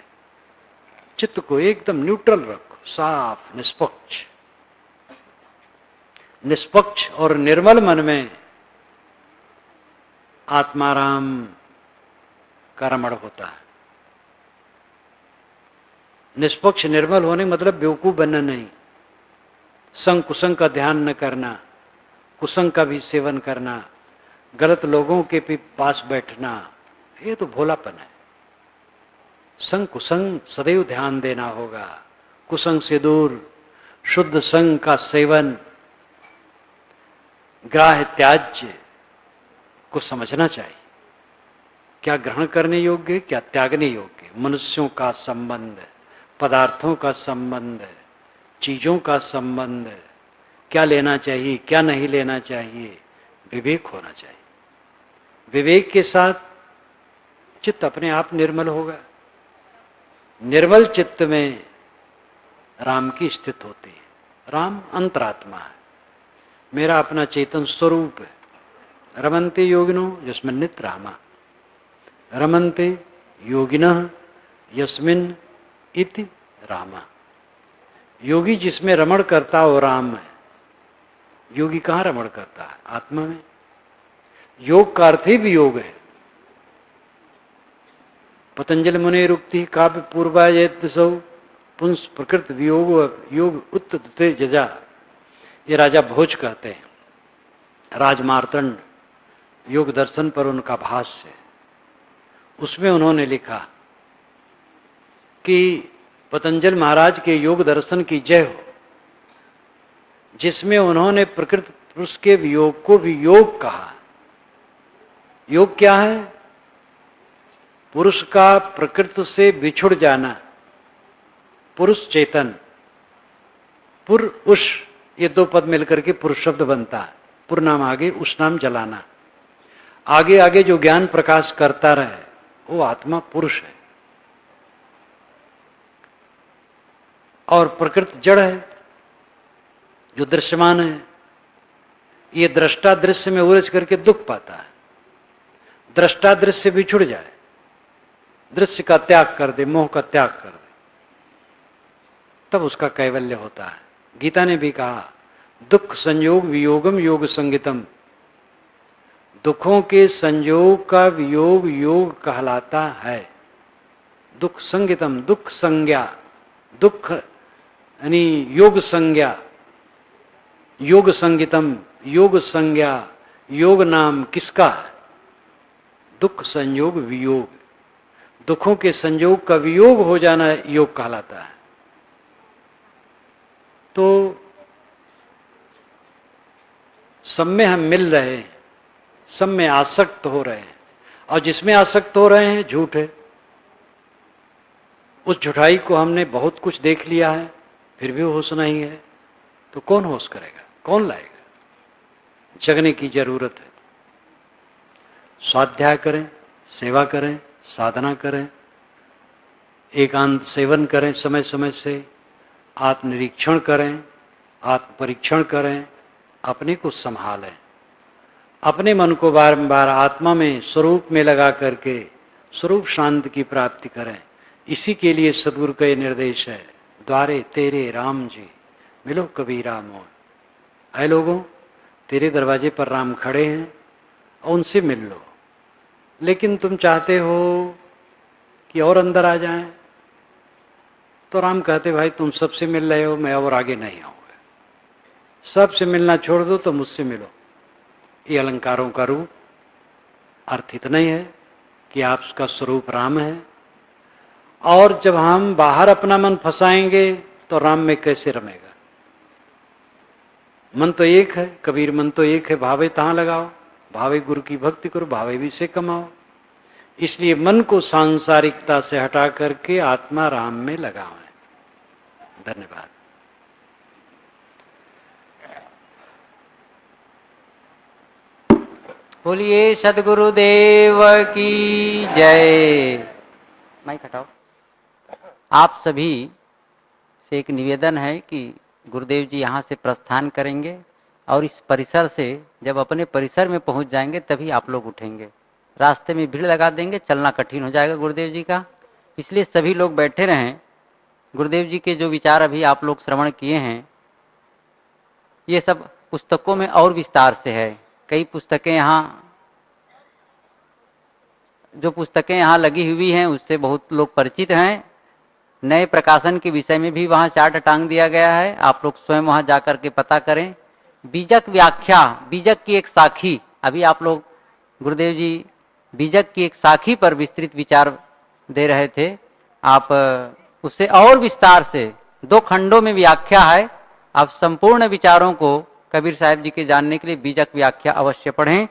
चित्त को एकदम न्यूट्रल रखो, साफ, निष्पक्ष। निष्पक्ष और निर्मल मन में आत्माराम का रमण होता है। निष्पक्ष निर्मल होने मतलब बेवकूफ बनना नहीं, संग कुसंग का ध्यान न करना, कुसंग का भी सेवन करना, गलत लोगों के भी पास बैठना, ये तो भोलापन है। संग कुसंग सदैव ध्यान देना होगा, कुसंग से दूर, शुद्ध संग का सेवन, ग्राह्य त्याज्य को समझना चाहिए। क्या ग्रहण करने योग्य, क्या त्यागने योग्य। मनुष्यों का संबंध, पदार्थों का संबंध, चीजों का संबंध, क्या लेना चाहिए क्या नहीं लेना चाहिए, विवेक होना चाहिए। विवेक के साथ चित्त अपने आप निर्मल होगा। निर्मल चित्त में राम की स्थिति होती है। राम अंतरात्मा है, मेरा अपना चेतन स्वरूप है। रमन्ते योगिनो यस्मिन् नित्य रामा, रमन्ते योगिनः यस्मिन् इति रामा। योगी जिसमें रमण करता है वो राम है। योगी कहाँ रमण करता है? आत्मा में। योग का अर्थ ही वियोग है। पतंजलि मुनि रुक्ति काव्य पूर्वायसौ पुंस प्रकृत वियोग योग उत्तते जजा। ये राजा भोज कहते हैं। राजमार्तंड योग दर्शन पर उनका भाष्य, उसमें उन्होंने लिखा कि पतंजलि महाराज के योग दर्शन की जय हो, जिसमें उन्होंने प्रकृति पुरुष के वियोग को वियोग कहा। योग क्या है? पुरुष का प्रकृति से बिछुड़ जाना। पुरुष चेतन, पुर उष, ये दो पद मिलकर के पुरुष शब्द बनता है। पुर नाम आगे, उष नाम जलाना। आगे आगे जो ज्ञान प्रकाश करता रहे वो आत्मा पुरुष है। और प्रकृति जड़ है जो दृश्यमान है। ये दृष्टा दृश्य में उलझ करके दुख पाता है। दृष्टा दृश्य से बिछुड़ जाए, दृश्य का त्याग कर दे, मोह का त्याग कर दे, तब उसका कैवल्य होता है। गीता ने भी कहा दुख संयोग वियोगम योग संगितम। दुखों के संयोग का वियोग योग कहलाता है। दुख संगितम, दुख संज्ञा, दुख यानी योग संज्ञा, योग संगितम, योग संज्ञा, योग नाम किसका है? दुख संयोग वियोग। दुखों के संयोग का वियोग हो जाना योग कहलाता है। तो सब में हम मिल रहे हैं, सब में आसक्त हो रहे हैं, और जिसमें आसक्त हो रहे हैं झूठ है। उस झूठाई को हमने बहुत कुछ देख लिया है, फिर भी होश नहीं है, तो कौन होश करेगा, कौन लाएगा? जगने की जरूरत है। स्वाध्याय करें, सेवा करें, साधना करें, एकांत सेवन करें, समय समय से आत्मनिरीक्षण करें, आत्म परीक्षण करें, अपने को संभालें, अपने मन को बारंबार आत्मा में स्वरूप में लगा करके स्वरूप शांति की प्राप्ति करें। इसी के लिए सदगुरु का ये निर्देश है, द्वारे तेरे राम जी मिलो कबीरा मोर। ऐ लोगों, तेरे दरवाजे पर राम खड़े हैं और उनसे मिल लो। लेकिन तुम चाहते हो कि और अंदर आ जाएं, तो राम कहते भाई तुम सबसे मिल रहे हो, मैं और आगे नहीं आऊंगा। सबसे मिलना छोड़ दो तो मुझसे मिलो। ये अलंकारों का रूप अर्थ इतना ही है कि आपका स्वरूप राम है। और जब हम बाहर अपना मन फंसाएंगे तो राम में कैसे रमेगा? मन तो एक है, कबीर मन तो एक है, भावे तहां लगाओ, भावे गुरु की भक्ति करो, भावे भी से कमाओ। इसलिए मन को सांसारिकता से हटा करके आत्मा राम में लगाओ। धन्यवाद। बोलिए सद्गुरुदेव की जय। माइक हटाओ। आप सभी से एक निवेदन है कि गुरुदेव जी यहाँ से प्रस्थान करेंगे और इस परिसर से जब अपने परिसर में पहुँच जाएंगे तभी आप लोग उठेंगे। रास्ते में भीड़ लगा देंगे, चलना कठिन हो जाएगा गुरुदेव जी का। इसलिए सभी लोग बैठे रहें। गुरुदेव जी के जो विचार अभी आप लोग श्रवण किए हैं, ये सब पुस्तकों में और विस्तार से है। कई पुस्तकें यहाँ, जो पुस्तकें यहाँ लगी हुई हैं उससे बहुत लोग परिचित हैं। नए प्रकाशन के विषय में भी वहाँ चार्ट टांग दिया गया है, आप लोग स्वयं वहाँ जाकर के पता करें। बीजक व्याख्या, बीजक की एक साखी, अभी आप लोग गुरुदेव जी बीजक की एक साखी पर विस्तृत विचार दे रहे थे, आप उससे और विस्तार से 2 खंडों में व्याख्या है। आप संपूर्ण विचारों को कबीर साहब जी के जानने के लिए बीजक व्याख्या अवश्य पढ़ें।